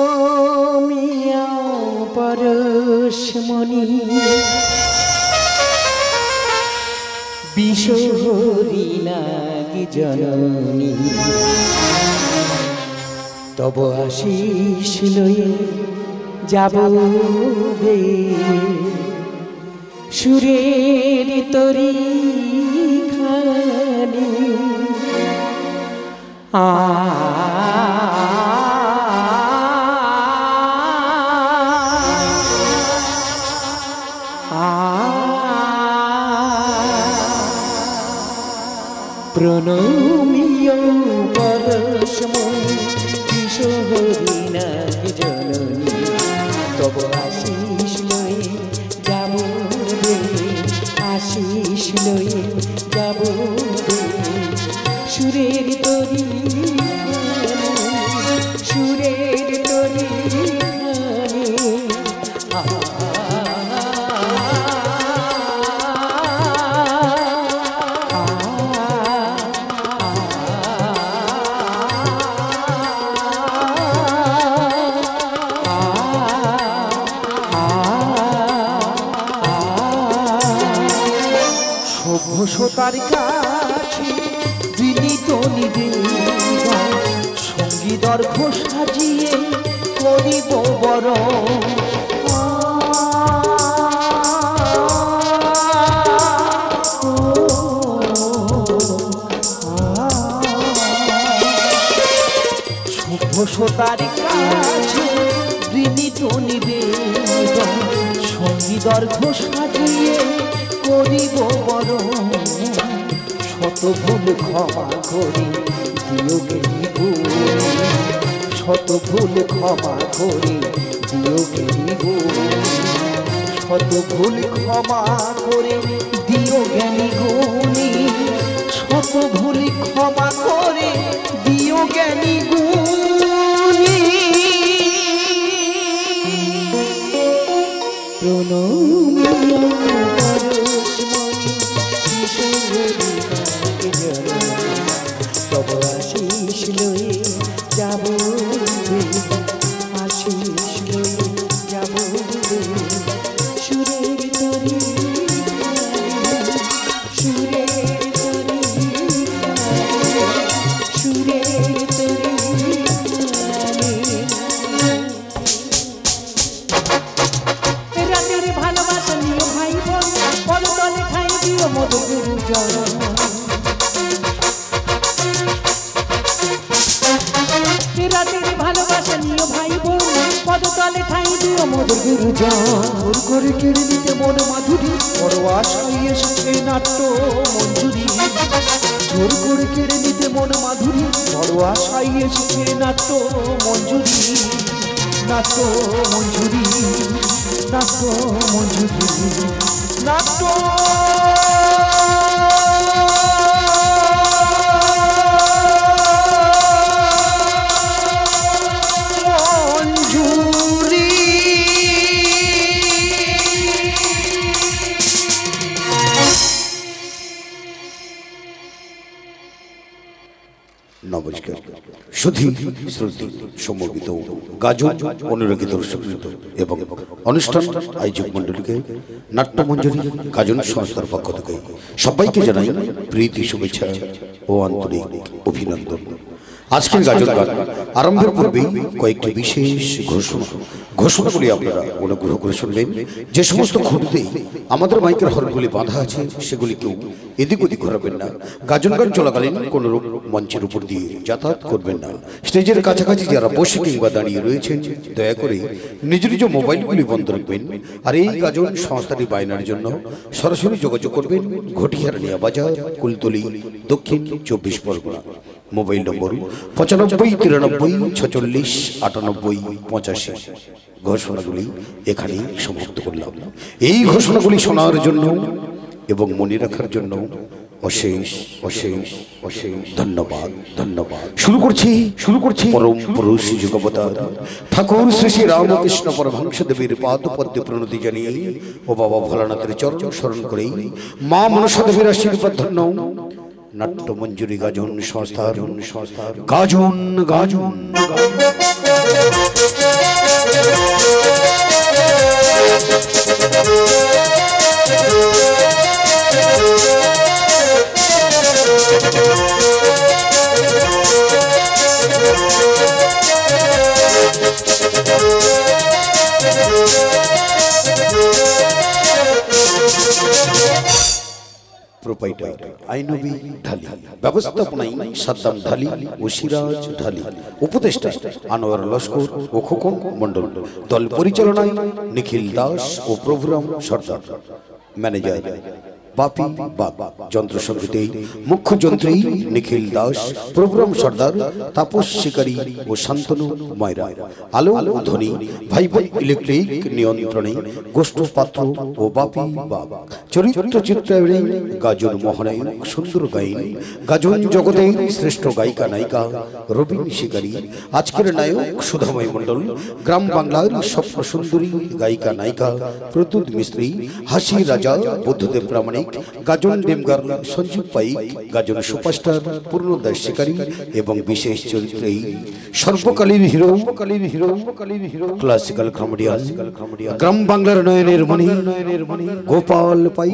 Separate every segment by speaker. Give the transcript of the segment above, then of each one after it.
Speaker 1: প্রণমিয়া পরশমণি বিশহরি নাগি জননী তব আশিস লয়ে যাব বে সুরের তরি খানি প্রণমিয় পরশমণি বিশহরি নাগি জননী তব আশিস লয়ে যাব রে আশিস লয়ে যাব রে সুরের তরি সুরের তরি সভ্যতার কাছে বিনীত নিবেদন সঙ্গীতর ঘোষ সাজিয়ে করিব বরণ সভ্যতার কাছে বিনীত নিবেদন সঙ্গীতর ঘোষ সাজিয়ে করিব বরণ শত ভুল ক্ষমা করে দিও জ্ঞানী গুণী শত ভুল ক্ষমা করে দিও জ্ঞানী গুণী শত ভুল ক্ষমা করে দিও জ্ঞানী গুণী শত ভুল ক্ষমা করে দিও জ্ঞানী গুণী প্রণমিয়া তব আশিস লয়ে যাব রে আশিস লয়ে যাব রে সুরের তরি সুরের তরি সুরের তরি রাতের ভালোবাসা নিয়ে ভাই বোন পদতলে ঠাই দিও মধু গুরুজন রাতের ভালোবাসা নিয়ে ভাই বোন পদতলে ঠাই দিও মধুর গুরুজন জোর করে কেড়ে নিতে মন মাধুরী বড় আশায় এসেছে নাট্য মঞ্জুরি জোর করে কেড়ে নিতে মন মাধুরী বড় আশায় এসেছে নাট্য মঞ্জুরি নাট্য মঞ্জুরি নাট্য মঞ্জুরি নাট্য
Speaker 2: নমস্কার সুধী শ্রুতি সমবেত গাজন অনুরাগী দর্শকবৃন্দ এবং অনুষ্ঠান আয়োজক মণ্ডলীকে নাট্যমঞ্জরি গাজন সংস্থার পক্ষ থেকে সবাইকে জানাই প্রীতি শুভেচ্ছা ও আন্তরিক অভিনন্দন। আজকের গাজন গান আরম্ভের পূর্বেই কয়েকটি বিশেষ ঘোষণাগুলি আপনারা অনুগ্রহ করে শুনবেন। যে সমস্ত খুঁটিতেই আমাদের মাইকের হরগুলি বাঁধা আছে সেগুলি কেউ এদিক ওদিক ঘোরাবেন না। গাজন গান চলাকালীন কোন রূপ মঞ্চের উপর দিয়ে যাতায়াত করবেন না। স্টেজের কাছাকাছি যারা বসে কিংবা দাঁড়িয়ে রয়েছেন দয়া করে নিজ নিজ মোবাইলগুলি বন্ধ রাখবেন। আর এই গাজন সংস্থাটি বায়নার জন্য সরাসরি যোগাযোগ করবেন ঘটিহারানিয়া বাজার, কুলতলি, দক্ষিণ 24 পরগনা। মোবাইল নম্বর 95 93 46 98 85। ঘোষণাগুলি এখানেই সমাপ্ত করলাম। এই ঘোষণাগুলি শোনার জন্য এবং মনে রাখার জন্য অশেষ অশেষ অশেষ ধন্যবাদ ধন্যবাদ। শুরু করছি পরম পুরুষ যুগবতার ঠাকুর শ্রী শ্রী রামকৃষ্ণ পরমহংসদেবের পাদপদ্মে প্রণতি জানিয়ে ও বাবা ভোলানাথের চরণ স্মরণ করেই মা মনসা দেবীর আশীর্বাদ ধন্য নাট্যমঞ্জুরি গাজন সংস্থার গাজন গাজন প্রোপাইটার আইনবী ঢালি, ব্যবস্থাপনায় সাদ্দাম ঢালি ও সিরাজ ঢালি, উপদেষ্টা আনোয়ার লস্কর ও খোকন মণ্ডল, দল পরিচালনায় নিখিল দাস ও প্রভুরাম সর্দার, ম্যানেজার বাপি বাপ, যন্ত্রসঙ্গীতে মুখ্য যন্ত্রী নিখিল দাস, প্রভুরাম সর্দার, তাপস শিকারী ও শান্তনু ময়রা, আলো ধ্বনি ভাইবল ইলেকট্রিক নিয়ন্ত্রণে গোষ্ঠ পাত্র ও বাপি বাপ, চরিত্র চিত্রায়নে গাজন মহানায়ক সুন্দর গাইন, গাজন জগতের শ্রেষ্ঠ গায়িকা নায়িকা রবিন শিকারী, আজকের নায়ক সুধাময় মণ্ডল, গ্রাম বাংলার স্বপ্ন সুন্দরী গায়িকা নায়িকা প্রদ্যুৎ মিস্ত্রি, হাসি রাজা বুদ্ধদেব প্রামাণিক, গাজন ডেমগার সঞ্জীব পাইক, গাজন সুপারস্টার পূর্ণদাস শিকারী এবং বিশেষ চরিত্রে সর্বকালীন হিরো ক্লাসিক্যাল কমেডিয়ান গ্রাম বাংলার নয়নের মণি গোপাল পাই।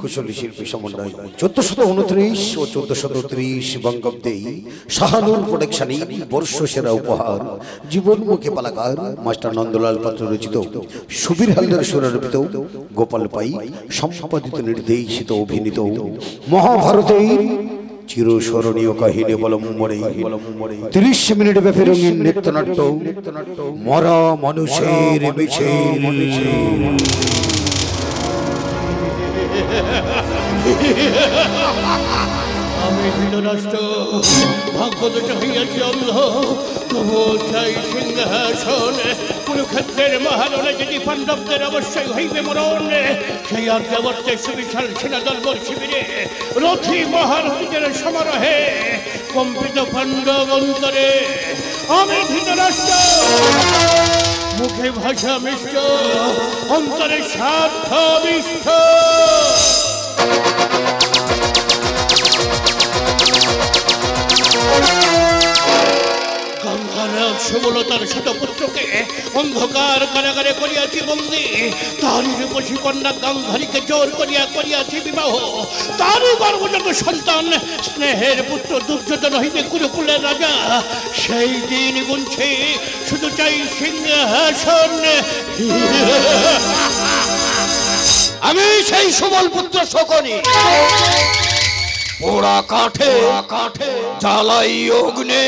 Speaker 2: কুশলী শিল্পী সমন্বয় 1429 ও 1430 বঙ্গাব্দে শাহানুর প্রোডাকশনে বর্ষসেরা উপহার জীবনমুখী পালাকার মাস্টার নন্দলাল পাত্র রচিত, সুবীর হালদার সুরারোপিত, গোপাল পাই সম্পাদিত, নির্দেশিত, অভিনীত মহাভারতের চিরস্মরণীয় কাহিনী অবলম্বনে 30 মিনিট ব্যাপী রঙিন নৃত্যনাট্য মরা মানুষের মিছিল।
Speaker 3: আমি ধৃতরাষ্ট্র ভাগ্যদোষ হইয়াছি অন্ধ, তবু চাই সিংহাসন। কুরুক্ষেত্রের মহারণে যদি পাণ্ডবদের অবশ্যই হইবে মরণ, সেই আর্যাবর্তে সুবিশাল সেনাদলবল শিবিরে রথী মহারথীদের সমারোহে কম্পিত পাণ্ডব অন্তরে আমি ধৃতরাষ্ট্র, মুখে ভাষা মিষ্ট, অন্তরে স্বার্থ বিষ্ঠ। সুবলতার শতপুত্রকে অন্ধকার কারাগারে করিয়াছি বন্দী, তারই রূপসী কন্যা গান্ধারীকে জোর করিয়া করিয়াছি বিবাহ, তারই গর্ভজাত সন্তান স্নেহের পুত্র দুর্যোধন হইতে কুরুকুলের রাজা। সেই দিন গুনছি, শুধু চাই সিংহাসন।
Speaker 4: আমি সেই সুবল পুত্র শকুনি, পোড়া কাঠে জ্বালাই অগ্নে।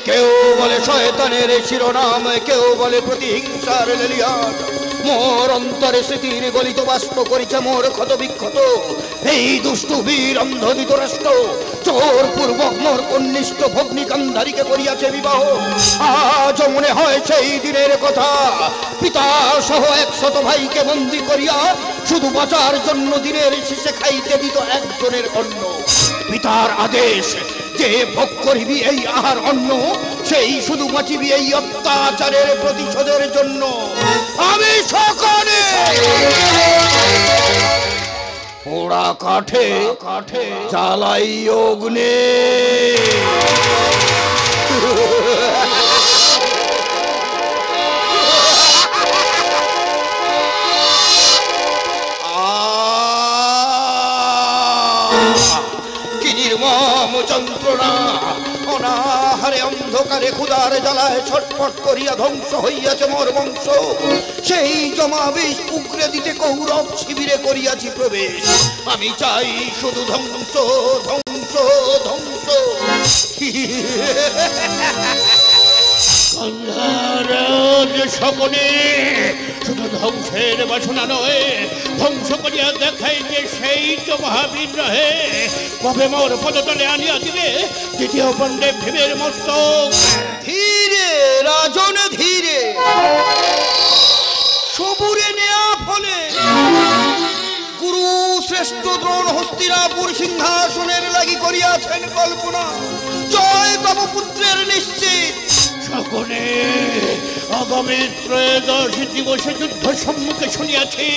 Speaker 4: কেউ বলে শয়তানের শিরোনাম, কেউ বলে প্রতিহিংসার লেলিয়ান। মোর অন্তরে স্মৃতির গলিত বাষ্প করিছে মোর ক্ষত বিক্ষত এই দুষ্টু বীর অন্ধ ধৃতরাষ্ট্র। চোর পূর্বক মোর কনিষ্ঠ ভগ্নী গান্ধারীকে করিয়াছে বিবাহ। আজ মনে হয় সেই দিনের কথা, পিতা সহ 100 ভাইকে বন্দী করিয়া শুধু বাঁচার জন্য দিনের শেষে খাইতে দিত একজনের অন্ন। পিতার আদেশ যে ভোগ করিবি এই আহার অন্ন, সেই শুধু বাঁচিবি এই অত্যাচারের প্রতিশোধের জন্য। আমি সকলে পোড়া কাঠে জ্বালাই অগ্নে। কি নির্মম যন্ত্রণা, অনাহারে অন্ধকারে ক্ষুধার জ্বালায় ছটফট করিয়া ধ্বংস হইয়াছে মোর বংশ। সেই জমা বিষ উগরে দিতে কৌরব শিবিরে করিয়াছি প্রবেশ। আমি চাই শুধু ধ্বংস ধ্বংস ধ্বংস।
Speaker 3: মহারাজ সকলে শুধু ধ্বংসের বাসনা নয়, ধ্বংস করিয়া দেখাই যে সেই তো মহাবীর রহে। কবে মোর পদতলে আনিয়া দিলে দ্বিতীয় পণ্ডে ভীমের মস্তক।
Speaker 4: ধীরে রাজন ধীরে, সবুরে নেয়া ফলে গুরু শ্রেষ্ঠ দ্রোণ হস্তিনাপুর সিংহাসনের লাগি করিয়াছেন কল্পনা। জয় তব পুত্রের নিশ্চিত।
Speaker 3: সকলে আগামী ত্রয়োদশ দিবসে যুদ্ধ সম্মুখে শুনিয়াছি,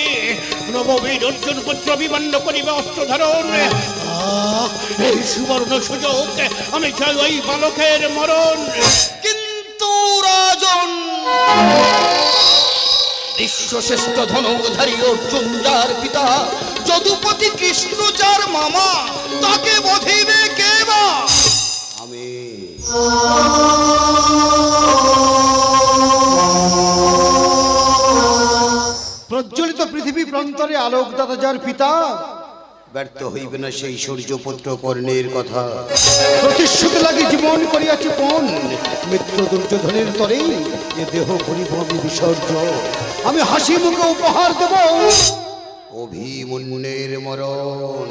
Speaker 3: নববীর অর্জুন পুত্র বিবন্ন করিবে অস্ত্র ধারণ। এই সুবর্ণ সুযোগ, আমি চাই ওই বালকের মরণ।
Speaker 4: কিন্তু রাজন, বিশ্বশ্রেষ্ঠ ধনুধারী অর্জুন যার পিতা, যদুপতি কৃষ্ণ যার মামা, তাকে বধিবে কে বা?
Speaker 2: আমি।
Speaker 1: প্রজ্বলিত পৃথিবী প্রান্তরে আলোকদাতা যার পিতা,
Speaker 2: ব্যর্থ হইবে না সেই সূর্যপুত্র কর্ণের কথা।
Speaker 1: প্রতিশ্রুতি লাগি জীবন করিয়াছি পণ, মিত্র দুর্যোধনের তরে এ দেহ করিব আমি বিসর্জন। আমি হাসি মুখে উপহার দেব
Speaker 2: অভিমন্যুর মরণ।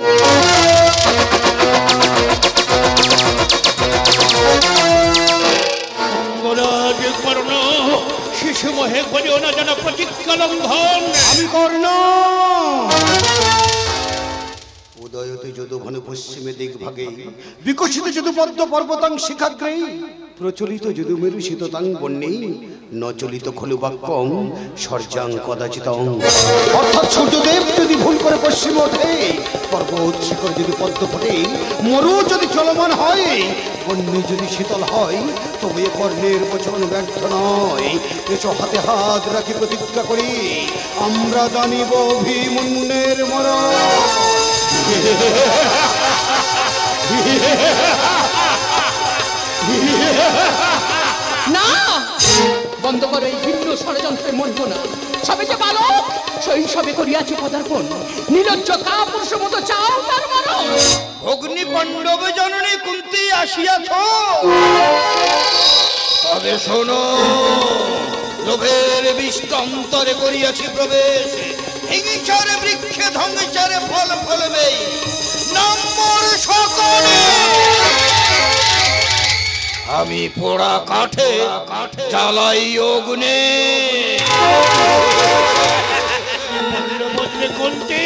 Speaker 3: অঙ্গরাজ কর্ণ, শিশু মোহে করিও না যেন প্রতিজ্ঞা লঙ্ঘন।
Speaker 1: আমি কর্ণ।
Speaker 2: উদয়তে যদুভানু পশ্চিমে দিক ভাগে,
Speaker 1: বিকশিত যদু পদ্ম পর্বতাং শিখাগ্রেই,
Speaker 2: প্রচলিত যদু মেরু শীততাং বন্যে, নচলিত খলু বাক্যং সর্যাং কদাচিতং।
Speaker 1: অর্থাৎ সূর্যদেব যদি ভুল করে পশ্চিমে ওঠে, পর্বত শিখর যদি পদ্ম ফোটে, মরু যদি চলমান হয়, বন্যে যদি শীতল হয়, তবে এ কর্ণের বচন ব্যর্থ নয়। এসো হাতে হাত রাখি প্রতিজ্ঞা করি, আমরা জানিব অভিমন্যুর মরণ।
Speaker 5: না, বন্ধ করো এই ভিন্ন ষড়যন্ত্রে মনবো না। সবে যে বালক, শৈশবে করিয়াছি পদার্পণ, নিরজ্জ কাপুরুষ মতো চাও তার মরণ।
Speaker 4: অগ্নি পাণ্ডব জননী কুন্তি আসিয়াছ, তবে শোনো, লোভের বিষ্ট অন্তরে করিয়াছি প্রবেশ। হিংসারে বৃক্ষে ধ্বংসারে ফল ফলবে, নম্বর সকলে আমি পোড়া কাঠে জ্বালাই অগ্নে।
Speaker 3: পাণ্ডবত্রে কুন্তি,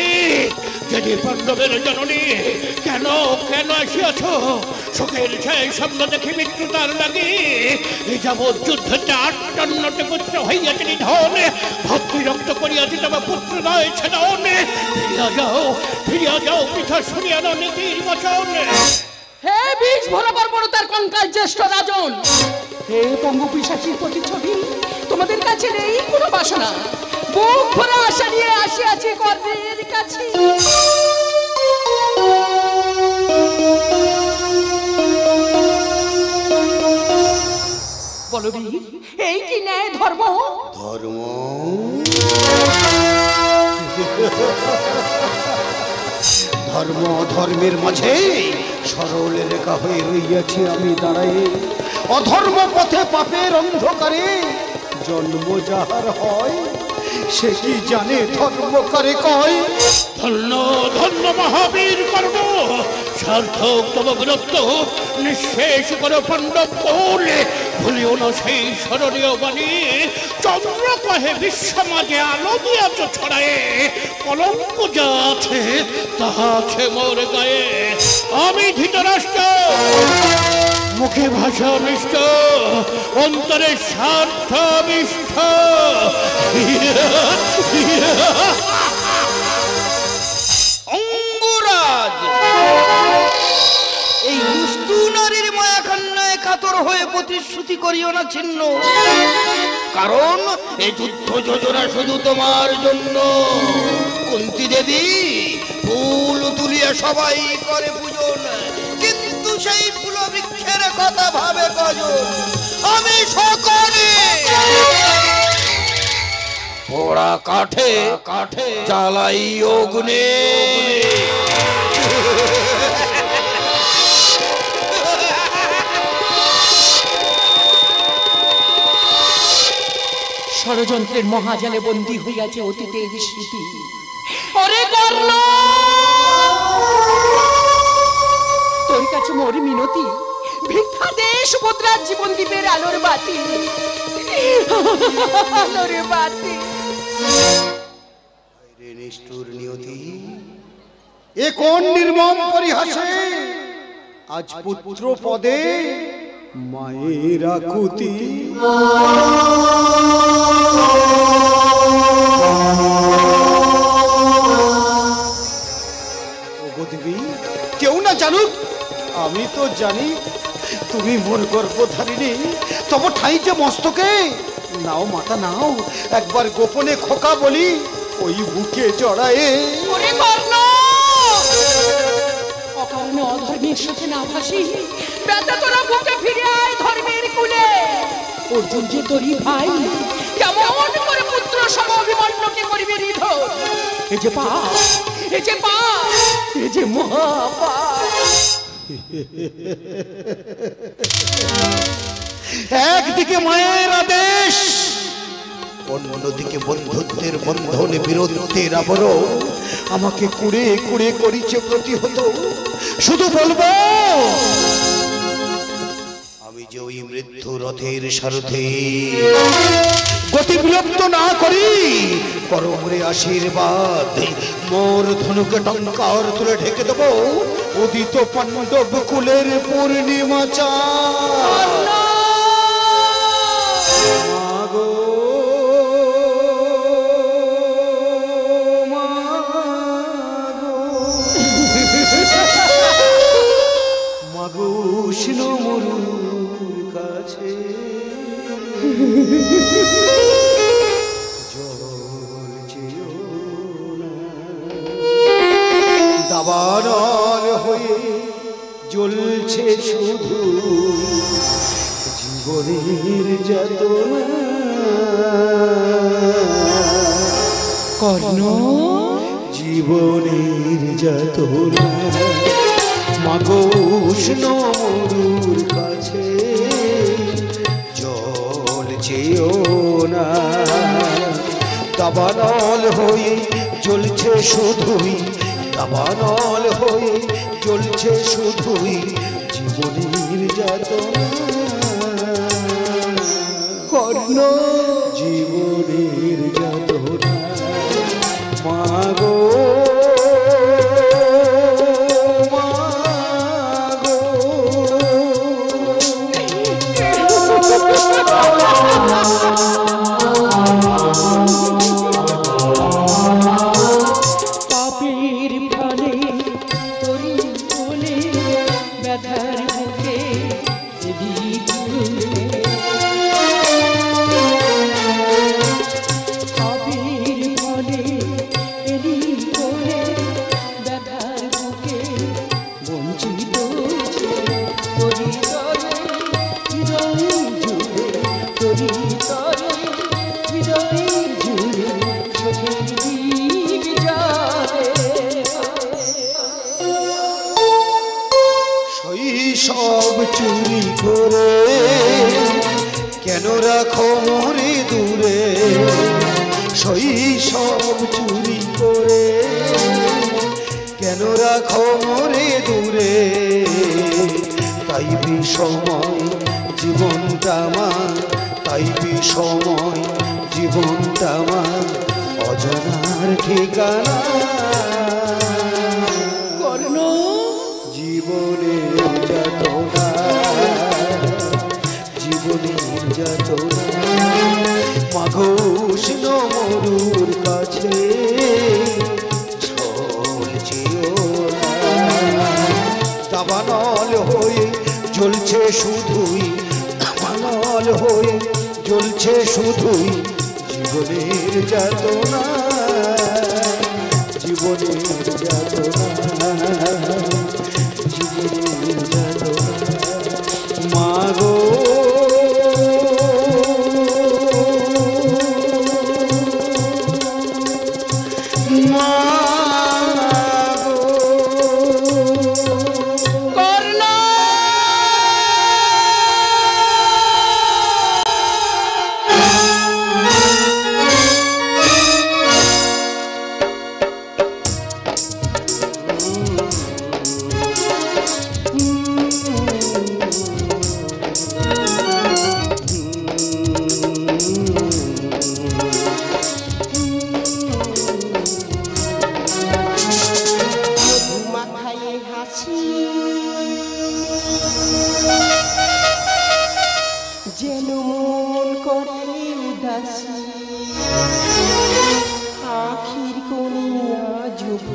Speaker 3: যদি পাণ্ডবের জননী, কেন কেন আসিয়াছ? শোকের ছায় স্বপ্ন দেখে মৃত্যু তার লাগে। এই যাবৎ যুদ্ধতে 58টি পুত্র হইয়াছে নিধন, ভক্তি রক্ত করিয়াছি তবে পুত্র নয় ছেদন। ফিরিয়া যাও পিতা, শুনিয়া না নীতির বচন।
Speaker 5: হে বীজ ভরা বর্বরতার কঙ্কাল জ্যেষ্ঠ রাজন, হে পঙ্গু পিশাচীর প্রতিচ্ছবি, তোমাদের কাছে নেই কোনো বাসনা। বুক ভরা আশা নিয়ে আসিয়াছি কর্ণের কাছে। বলো বীর, এই কি ন্যায় ধর্ম?
Speaker 2: ধর্ম
Speaker 1: ধর্ম ধর্মের মাঝে সরল রেখা হয়ে রইয়াছি আমি দাঁড়াই। অধর্ম পথে পাপের অন্ধকারে জন্ম যাহার হয়, সে কি জানে ধর্ম করে কয়।
Speaker 3: ধন্য ধন্য মহাবীর কর্ম, সার্থক তব বীরত্ব, নিঃশেষ করো পাণ্ডব কুল। ভুলিও না সেই স্মরণীয় বাণী, চন্দ্র কহে বিশ্ব মাঝে আলো দিয়াছ ছড়ায়ে। কলঙ্ক যা আছে তাহা আছে মোর গায়ে। আমি ধৃতরাষ্ট্র, মুখে ভাষা মিষ্ট, অন্তরে স্বার্থ বিষ্ঠ।
Speaker 4: অঙ্গরাজ, এই দুষ্টু নারীর মায়াখান্নায় কাতর হয়ে প্রতিশ্রুতি করিও না ছিন্ন, কারণ এই যুদ্ধ যোজনা শুধু তোমার জন্য। কুন্তি দেবী ফুল তুলিয়া সবাই করে পূজন, কিন্তু সেই ফুল বৃক্ষের কথা ভাবে কজন? আমি সকলে পোড়া কাঠে জ্বালাই অগ্নে।
Speaker 5: ষড়যন্ত্রের মহাজালে বন্দী হইয়াছে অতীতের স্মৃতি। ওরে কর্ণ, তোর কাছে মোর মিনতি, ভিক্ষা দে সুভদ্রার জীবন দ্বীপের আলোর বাতি, আলোর বাতি।
Speaker 4: নিষ্ঠুর নিয়তি,
Speaker 1: এ কোন নির্মম পরিহাসে, আজ পুত্র পদে মায়ের আকুতি। দেবী, কেউ না জানুক, আমি তো জানি তুমি মোর গর্ভধারিণী। তব ঠাই যে মস্তকে, নাও মাতা নাও, একবার গোপনে খোকা বলি ওই বুকে জড়ায়ে।
Speaker 5: ওরে কর্ণ, অকারণে অধর্মের সাথে না ভাসি, ব্যথা তোরা বুকে ফিরে আয় ধর্মের কুলে। অর্জুন যে তোরই ভাই, কেমন করে পুত্র সম অভিমন্যুকে করিবে নিধন। এ যে পাপ, এ যে পাপ, এ যে মহাপাপ।
Speaker 1: একদিকে মায়ের আদেশ,
Speaker 4: অন্যদিকে বন্ধুত্বের বন্ধনে বিরোধের আবরণ
Speaker 1: আমাকে কুড়ে কুড়ে করিছে প্রতিহত। শুধু বলবো,
Speaker 4: আমি যে ওই মৃত্যু রথের সারথি,
Speaker 1: গতি বিলম্ব না করি
Speaker 4: করো মোরে আশীর্বাদ, মোর ধনুকে টঙ্কার তুলে ঢেকে দেবো
Speaker 1: উদিত পাণ্ডব কুলের পূর্ণিমা চাঁদ। মাগো মাগো উষ্ণ মরুর কাছে দাবানল হয়ে জ্বলছে শুধু জীবনের যাতনা।
Speaker 5: কর্ণ,
Speaker 1: জীবনের যাতনা, মাগো উষ্ণ মরুর কাছে জ্বলছেও না। দাবানল হয়ে জ্বলছে শুধুই, দাবানল হয়ে জ্বলছে শুধুই জীবনের যাতনা।
Speaker 5: কর্ণ,
Speaker 1: জীবনের যাতনা, মাগো মাগো।
Speaker 5: পাপের ফলে তোরি বলে ব্যথার বুকে দেবী তুলে। পাপের ফলে এলি করে ব্যথার বুকে বঞ্চিত তোরি তরে হৃদয় জুড়ে, তোরি তরে হৃদয় জুড়ে চোখের দীপ জ্বালে।
Speaker 1: শৈশব চুরি করে কেন রাখো মোরে দূরে, শৈশব চুরি করে কেন রাখো মোরে দূরে। তাই বিষময় জীবনটা আমার, তাই বিষময় জীবনটা আমার অজানার ঠিকানা।
Speaker 5: কর্ণ,
Speaker 1: জীবনের যাতনা, জীবনের যাতনা, মাগো উষ্ণ মরুর কাছে ঝলছেও না। দাবানল হয়ে জ্বলছে শুধুই, দাবানল হয়ে জ্বলছে শুধুই জীবনের যাতনা, জীবনের যাতনা, জীবনের যাতনা, মাগো
Speaker 5: কর্ণ।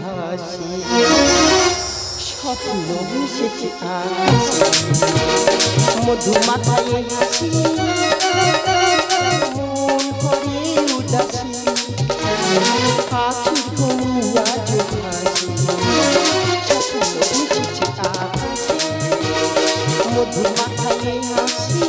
Speaker 6: ভাসি স্বপ্ন মিশেছে আকাশে মধু মাথায় হাসি মন করে উদাসী আখির ঘুম আজ ভাসি স্বপ্ন মিশেছে আকাশে মধু মাথায় হাসি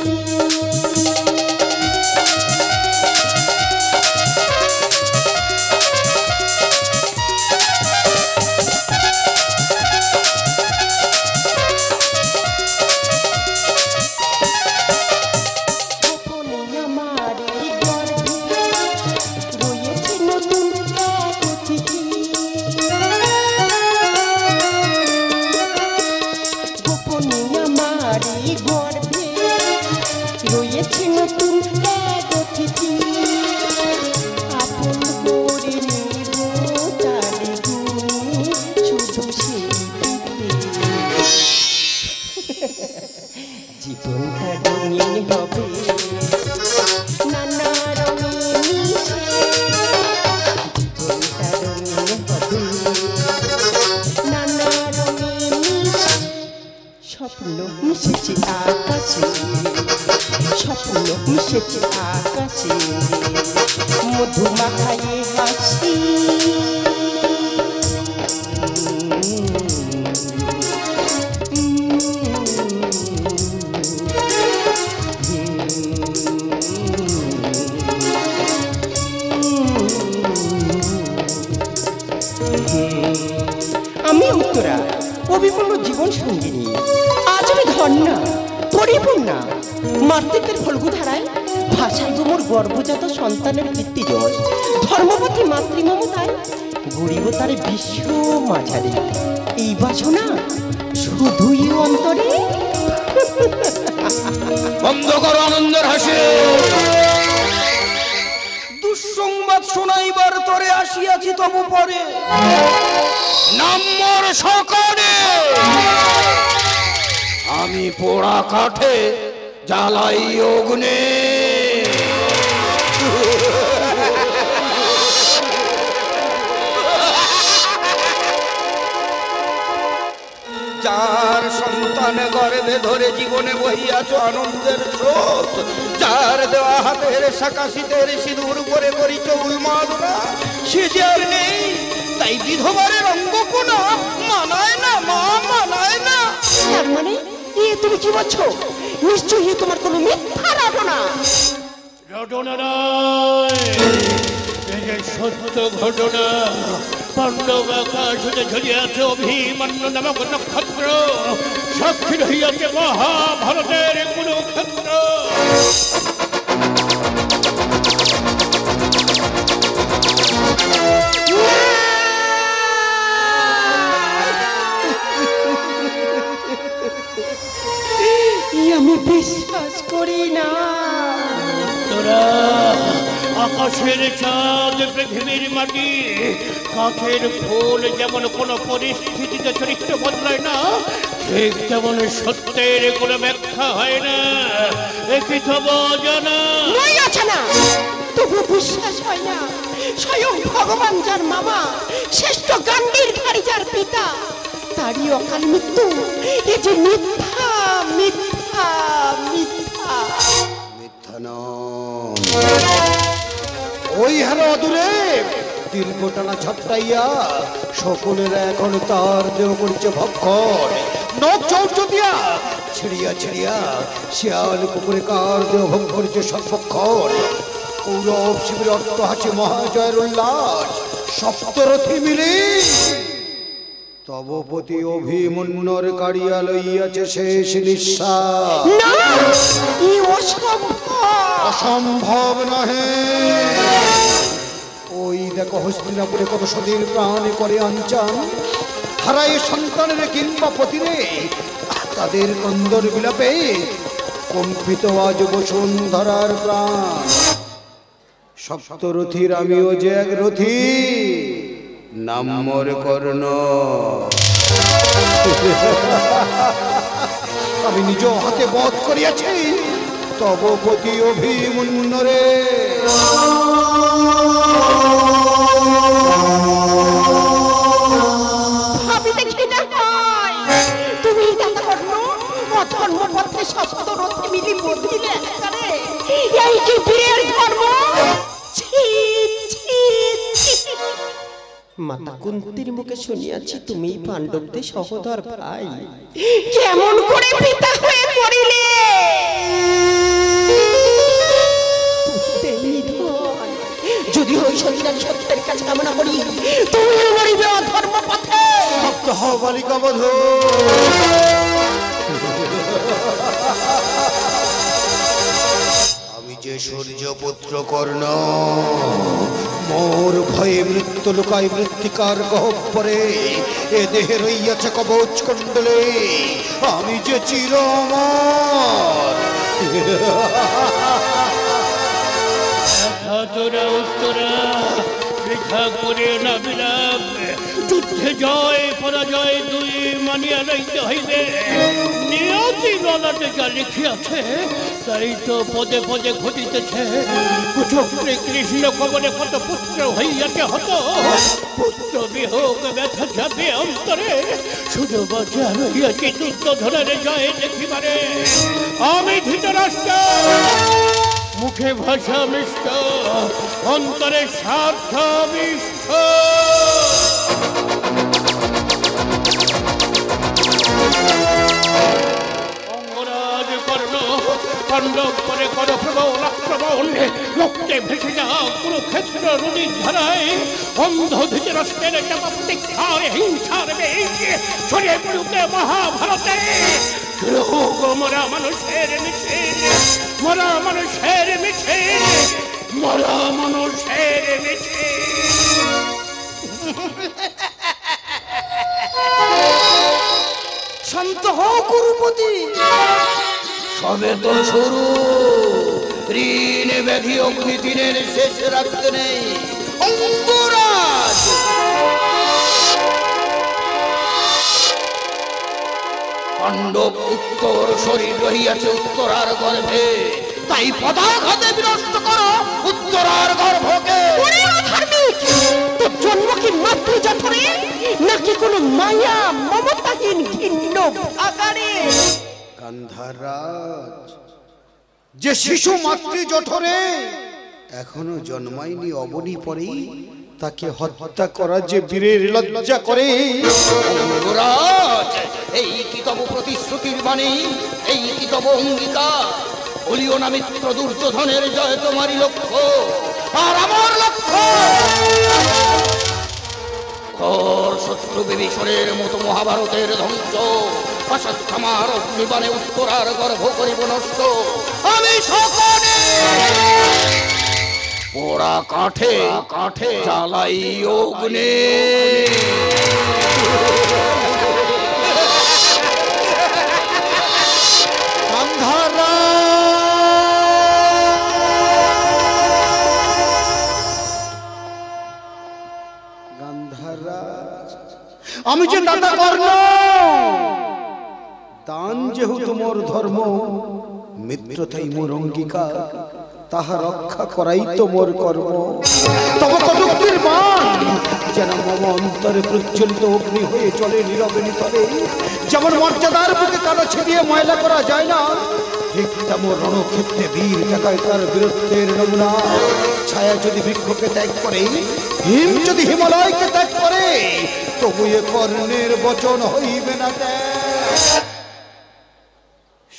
Speaker 6: মধু মাখায়ে হাসি আমি উত্তরা অবিপন্ন জীবন সঙ্গিনী আজ আমি ধন্যা পরিপূর্ণা মাতৃত্বের ফল্গু ধারায় ভাষায় মোর গর্ভজাত সন্তানের কীর্তিযশ ধর্মপতি মাতৃমমতায় গড়িব তার বিশ্ব মাঝারে এই বাসনা শুধুই অন্তরে
Speaker 4: বন্ধ করো আনন্দের হাসি দুঃসংবাদ শোনাইবার তরে আসিয়াছি তবু পরে নাম্মর সকালে আমি পোড়া কাঠে জ্বালাই অগ্নে যার সন্তান গর্ভে ধরে জীবনে বহিয়াছ আনন্দের স্রোত যার দেওয়া হাতের শাখা শীতের সিঁদুর করে করিছ উন্মাদনা সে যে আর নেই তাই বিধবারের অঙ্গপনা মানায় না মা মানায় না।
Speaker 6: তার মানে তুমি কি বলছো? নিশ্চয়ই তোমার কোনো মিথ্যা রটনা।
Speaker 3: রটনা নয়, এই যে সত্য ঘটনা। পাণ্ডব আকাশ হতে ঝরিয়াছে অভিমন্য নামক নক্ষত্র, সাক্ষী রহিয়াছে মহাভারতের কুরুক্ষেত্র।
Speaker 6: আমি বিশ্বাস করি না।
Speaker 3: আকাশের চাঁদ পৃথিবীর মাটি, কাঠের ফুল যেমন কোনো পরিস্থিতিতে চরিত্র বদলায় না, ঠিক তেমন সত্যের কোনো ব্যাখ্যা হয় না। একই তব জানা
Speaker 6: আছে না, তবু বিশ্বাস হয় না। স্বয়ং ভগবান যার মামা, শ্রেষ্ঠ গান্ডীর ঘাড়ি যার পিতা, তারই অকাল মৃত্যু। এ যে মিথ্যা মিথ্যা মিথ্যা
Speaker 2: মিথ্যা নয়। ওই হেন অদূরে দীর্ঘটানা ঝাপটাইয়া সকলেরা এখন তার দেহ করিছে ভক্ষণ। নখ চৌচটিয়া ছিড়িয়া ছিড়িয়া শিয়াল কুকুরে কার দেহ ভোগ করিছে সর্বক্ষণ। কৌরব শিবির অর্থ হাসি মহাজয়ের উল্লাস, সপ্তরথী মিলি তবপতি অভিমন্যর কাড়িয়া লইয়াছে শেষ নিঃশ্বাস। অসম্ভব নহে। ওই দেখো হস্তিনাপুরে কত সতীর প্রাণে করে আঞ্চান, হারায় সন্তানের কিংবা পতিরে তাদের কন্দর বিলাপে কম্পিত আজ বসুন্ধরার প্রাণ। সপ্তরথীর আমিও যে এক রথী, নাম মোর কর্ণ। আমি নিজ হাতে বধ করিয়াছি তব পতি অভিমন্যরে।
Speaker 6: ধর্মপথে সত্য রথে মিলি বদলিলে একারে এই কি বীরের ধর্ম? ছি ছি ছি। মাতা কুন্তির মুখে শুনিয়াছি তুমি পাণ্ডবদের সহোদর ভাই, কেমন করে পিতা হয়ে পড়িলে? যদি ওই সন্তান সত্যের কাছে কামনা করি, তুমি মরিবে অধর্ম পথে।
Speaker 4: ভক্ত হও বালিকা বধূ। আমি যে সূর্যপুত্র কর্ণ, মোর ভয়ে মৃত্যু লুকায় মৃত্তিকার গহ্বরে, এ দেহে রইয়াছে কবচ কুণ্ডলে, আমি যে চির অমর।
Speaker 3: তোরা উত্তরা বৃথা করে না বিলাপ, যুদ্ধে জয় পরাজয় দুই মানিয়া লইতে হইবে। নিয়তি ললাটে যা লিখিয়াছে তাই তো পদে পদে ঘটিতেছে। কুচক্রে কৃষ্ণ কবলে কত পুত্র হইয়াছে হত, পুত্র বিয়োগ ব্যথা যাবে অন্তরে। শুধু বাঁচিয়া রইয়াছি দুর্যোধনের জয় দেখিবারে। আমি ধৃতরাষ্ট্র, মুখে ভাষা মিষ্ট, অন্তরে স্বার্থ বিষ্ঠ। অঙ্গরাজ কর্ণ পাণ্ডব করে কর প্রবল আক্রমণ, রক্তে ভেসে যাও কুরুক্ষেত্র নদীর ধারায়। অন্ধ ধৃতরাষ্ট্রের চাপা প্রতীক্ষার হিংসার বেগ ছড়িয়ে পড়ুকে মহাভারতে। মরা মানুষের মিছে, মরা মানুষের মিছে, মরা মানুষের মিছে।
Speaker 4: শান্ত হও কুরুপতি, সবে তো শুরু। ঋণ ব্যাধি অগ্নি দিনের শেষ রাখতে নেই। অঙ্গরাজ পাণ্ডব উত্তর শরীর রহিয়াছে উত্তরার গর্ভে, তাই পদাঘাতে বিনষ্ট করো উত্তরার গর্ভকে।
Speaker 6: তোর জন্ম কি মাতৃজঠরে, নাকি কোনো মায়া মমতাহীন ভিন্ন আকারে?
Speaker 2: গান্ধাররাজ, যে শিশু মাতৃ জঠরে এখনো জন্মায়নি অবনী পরে, তাকে হত্যা করা যে বীরের লজ্জা করে।
Speaker 4: অঙ্গরাজ, এই কি তব প্রতিশ্রুতির বাণী, এই কি তব অঙ্গীকার? বলিও না মিত্র দুর্যোধনের জয় তোমারই লক্ষ্য আর আমার লক্ষ্য। ঘর শত্রু বিভীষণের মতো মহাভারতের ধ্বংস, অশ্বত্থামার অগ্নিবাণে উত্তরার গর্ভ করিব নষ্ট। আমি সকলে পোড়া কাঠে কাঠে জ্বালাই অগ্নি।
Speaker 2: আমি যে দাতা কর্ণ, দান যেহেতু মোর ধর্ম, মিত্রতাই মোর অঙ্গীকার, তাহা রক্ষা করাই তো মোর কর্ম। তবে কটুক্তির বাণ যেন মম অন্তরে প্রজ্বলিত অগ্নি হয়ে চলে নীরবে নিতলে। যেমন মর্যাদার বুকে কাদা ছিটিয়ে ময়লা করা যায় না, ঠিক তেমন রণক্ষেত্রে বীর দেখায় তার বীরত্বের নমুনা। ছায়া যদি বৃক্ষকে ত্যাগ করে, হিম যদি হিমালয়কে ত্যাগ করে, তবু এ কর্ণের বচন হইবে না ত্যাগ।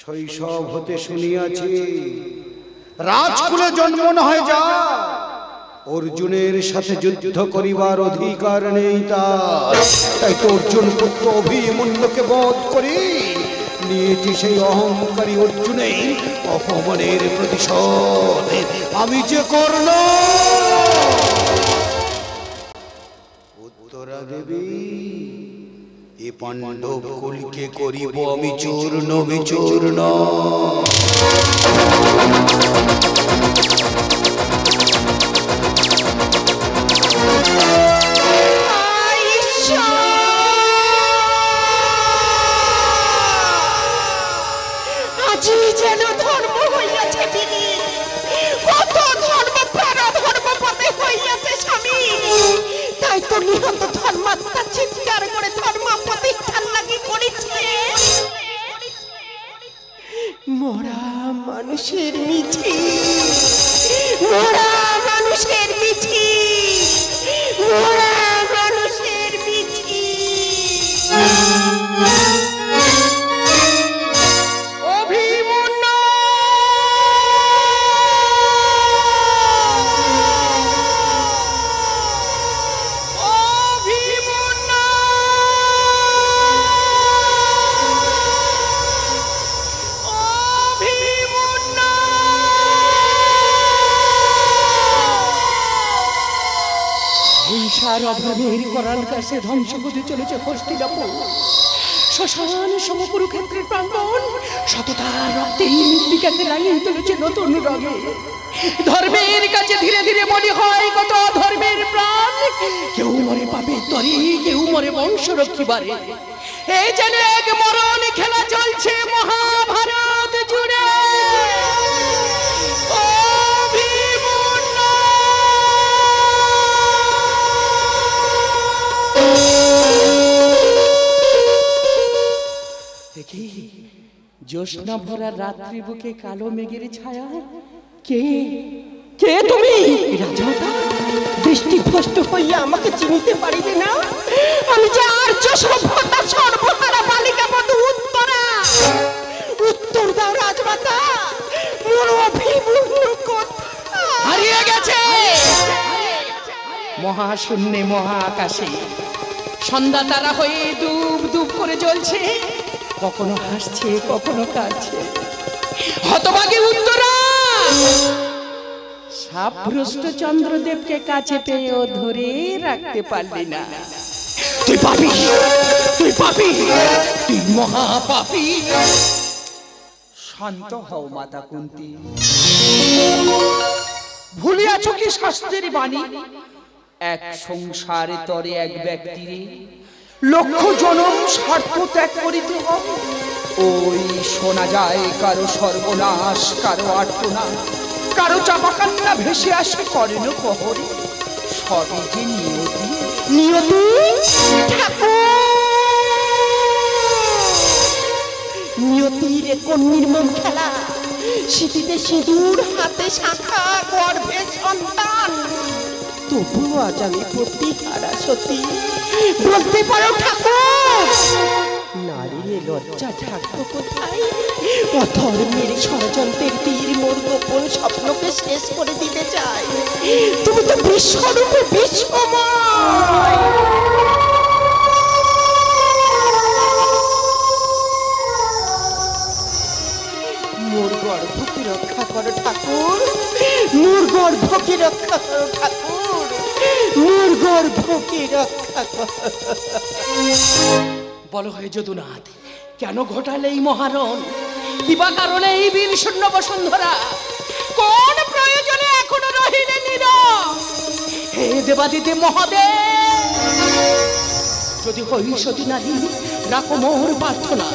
Speaker 2: শৈশব হতে শুনিয়াছি রাজকুলে জন্ম না হয় যা, অর্জুনের সাথে যুদ্ধ করিবার অধিকার নেই তার। তাই তো অর্জুন পুত্র অভিমন্যুকে বধ করি নিয়েছি সেই অহংকারী অর্জুনেই অপমানের প্রতিশোধ। আমি যে কর্ণ, উত্তরা দেবী, এ পাণ্ডব কুলকে করিব আমি চূর্ণ বিচূর্ণ।
Speaker 6: আজি যেন ধর্ম হইয়াছে বিলীন, কত ধর্ম প্রাণ ধর্ম পথে হইয়াছে স্বামী। তাই তো নিহত ধর্মাত্মা চিৎকার করে ধর্ম প্রতিষ্ঠান লাগি করিছে। মানুষের মিছিল, মরা মানুষের মিছিল, মরা মানুষের মিছিল।
Speaker 5: অভিমন্যু হিংসার অভাবের করাল কাছে ধ্বংস করে চলেছে হস্তিনাপুর। শ্মশান সমকুরুক্ষেত্রের প্রাঙ্গণ সততার রক্তে মৃত্তিকাকে রাঙিয়ে তুলেছে নতুন রঙে। ধর্মের কাছে ধীরে ধীরে মনে হয় কত ধর্মের প্রাণ, কেউ মরে পাপের তরে, কেউ মরে বংশ রক্ষিবারে। এই যেন এক মরণ খেলা চলছে মহাভারত জুড়ে। জ্যোৎস্না ভরা রাত্রি বুকে কালো মেঘের ছায়া। কে কে তুমি?
Speaker 6: রাজমাতা দৃষ্টিভ্রষ্ট হইয়া আমাকে চিনিতে পারিবে না? আমি যে আর্য সভ্যতা সর্বহারা বালিকা বধূ উত্তরা। উত্তর দাও রাজমাতা, মোর অভিমন্যু কোথায়?
Speaker 5: হারিয়ে গেছে মহাশূন্যে মহাকাশে। সন্ধ্যা তারা হয়ে ডুব ডুব করে জ্বলছে, কখনো হাসছে কখনো কাঁদছে। হতভাগী উত্তরা সাপভ্রষ্ট চন্দ্রদেবকে কাছে পেয়েও ধরে রাখতে পারলি না। তুই পাপী, তুই পাপী, তুই মহাপাপী। শান্ত হও মাতা কুন্তী। ভুলিয়াছ কি শাস্ত্রের বাণী? এক সংসারে তরে এক ব্যক্তিরে লক্ষ জনম স্বার্থ ত্যাগ করিতে হবে। ওই শোনা যায় কারো সর্বনাশ, কারো আর্তনাদ, কারো চাপা কান্না ভেসে আসে করেন প্রহরে। সবই যে নিয়তি।
Speaker 6: নিয়তি ঠাকুর, নিয়তির কোন নির্মম খেলা। শীতিতে সিঁদুর, হাতে শাখা, গর্ভে সন্তান, তবুও আজ আমি প্রতিহারা সতী। বলতে পারো ঠাকুর, নারীর লজ্জা ঢাকতো কোথায়? অধর্মের ষড়যন্ত্রের তীর মোর গোপন স্বপ্নকে শেষ করে দিতে চাই। তুমি তো বিশ্বরূপে বিশ্বময়। মোর গর্ভকে রক্ষা করো ঠাকুর, মোর গর্ভকে রক্ষা করো ঠাকুর, মোর গর্ভকে রক্ষা করো।
Speaker 5: বলো হে যদুনাথ, কেন ঘটালে এই মহারণ? কিবা কারণে এই বীর শূন্য বসুন্ধরা? কোন প্রয়োজনে এখনো রহিলে নীরব? হে দেবাদিদেব মহাদেব, যদি হই সতী নারী, রাখো মোর প্রার্থনা।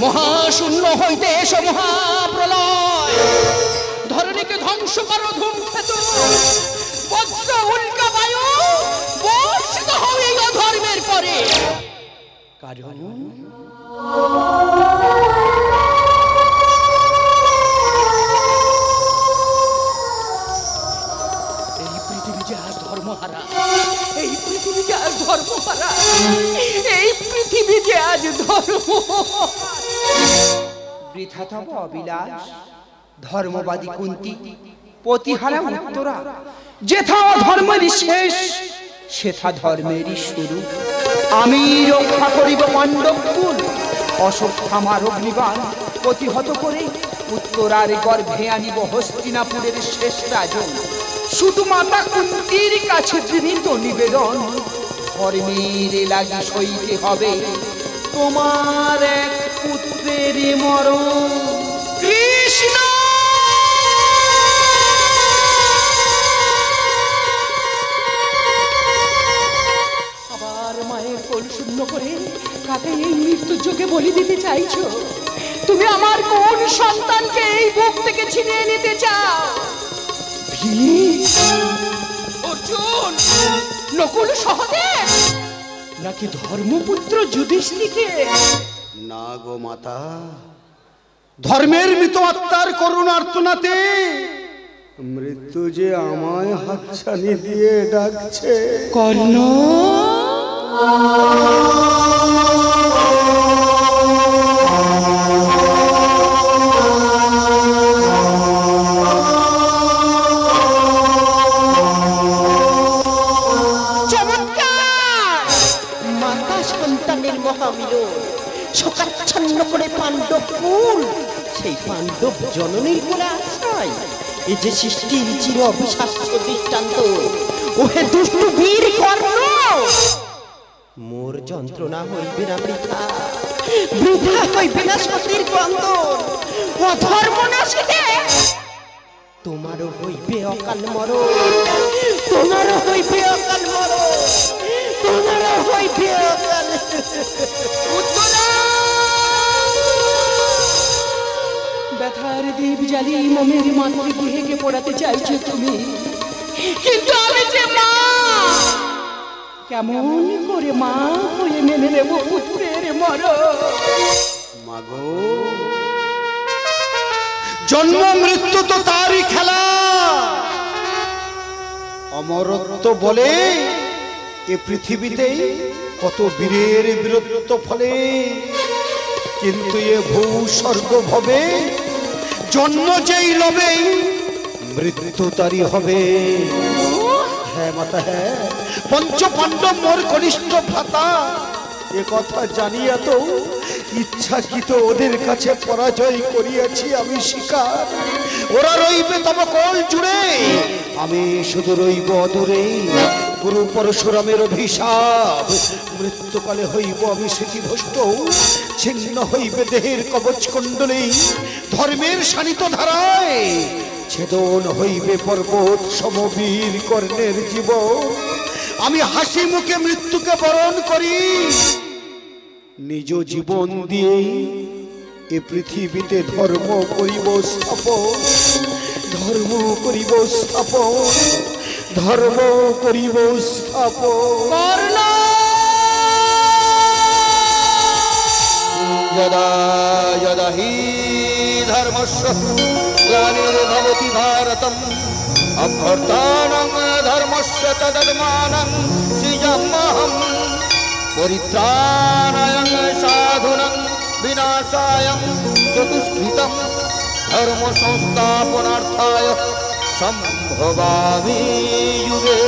Speaker 5: মহাশূন্য হইতে এসো মহাপ্রলয়, ধরণীকে ধ্বংস করো ধূমকেতু। বজ্র উল্কা বায়ু বর্ষিত হও এই অধর্মের পরে। কারণ এই পৃথিবী যে আজ ধর্মহারা, এই পৃথিবী যে আজ ধর্মহারা, এই পৃথিবী যে আজ ধর্মহারা।
Speaker 7: বৃথা তব অবিলাস ধর্মবাদী কুন্তী, প্রতিহারা উত্তরা। যেথা অধর্মেরই শেষ, সেথা ধর্মেরই শুরু। আমি রক্ষা করিব পাণ্ডব কুল, অশ্বত্থামার অগ্নিবাণ প্রতিহত করে উত্তরার গর্ভে আনিব হস্তিনাপুরের শেষ রাজন। শুধু মাতা কুন্তীর কাছে বিনীত নিবেদন, ধর্মের লাগি সইতে হবে তোমার এক পুত্রের মরণ।
Speaker 5: কৃষ্ণ আবার মায়ের কোল শূন্য করে কাকে এই মৃত্যুর যোগে বলি দিতে চাইছো? তুমি আমার কোন সন্তানকে এই বুক থেকে ছিনিয়ে নিতে চাও? অর্জুন, নকুল সহদেব, নাকি ধর্মপুত্র যুধিষ্ঠিরকে?
Speaker 2: না গো মাতা,
Speaker 4: ধর্মের মৃত আত্মার করুণার্তনাতে মৃত্যু যে আমায় হাতছানি দিয়ে ডাকছে।
Speaker 5: কর্ণ,
Speaker 6: শোকাচ্ছন্ন করে পাণ্ডব কুল, সেই পাণ্ডব জননীর কোলে আশ্রয়, এই যে সৃষ্টির চির অবিশ্বাস্য দৃষ্টান্ত। ওহে দুষ্টু বীর কর্ণ, মোর যন্ত্রণা হইবে না বৃথা, বৃথা হইবে না সতীর ক্রন্দন। অধর্ম নাশিতে তোমারও হইবে অকাল মরণ, তোমারও হইবে অকাল মরণ, তোমারও হইবে অকাল।
Speaker 5: ব্যথার দীপ জ্বালিয়ে মমের মাথার গৃহেকে পড়াতে চাইছো তুমি, কিন্তু আমি যে মা, কেমন করে মা হয়ে মেনে নেব পুত্রের মরণ?
Speaker 4: মাগো, জন্ম মৃত্যু তো তারই খেলা, অমরত্ব বলে এ পৃথিবীতে কত বীরের বীরত্ব ফলে, কিন্তু এ ভূস্বর্গ ভবে জন্ম যেই লবে মৃত্যু তারই হবে। হ্যাঁ মাতা, হ্যাঁ, পঞ্চ পাণ্ডব মোর কনিষ্ঠ ভ্রাতা, এ কথা জানিয়া তো ইচ্ছাকৃত ওদের কাছে পরাজয় করিয়াছি আমি স্বীকার। ওরা রইবে তব কোল জুড়ে, আমি শুধু রইব অদূরে। গুরু পরশুরামের অভিশাপ, মৃত্যুকালে হইব আমি স্মৃতিভ্রষ্ট, ছিন্ন হইবে দেহের কবচ কুণ্ডলী, ধর্মের শানিত ধারায় ছেদন হইবে পর্বত সমবীর কর্ণের জীবন। আমি হাসি মুখে মৃত্যুকে বরণ করি, নিজ জীবন দিয়ে এ পৃথিবীতে ধর্ম করিব স্থাপন, ধর্ম করিব স্থাপন, ধর্ম করিব স্থাপন। যদা যদা হি ধর্মস্য গ্লানির্ভবতি ভারতম অভ্যর্থানং ধর্মস্য তদত্মানং সৃজাম্যহম পরিত্রাণায় সাধুনাং বিনাশায় চতুষ্কৃতম ধর্ম সংস্থাপনার্থায় সম্ভবামি যুগে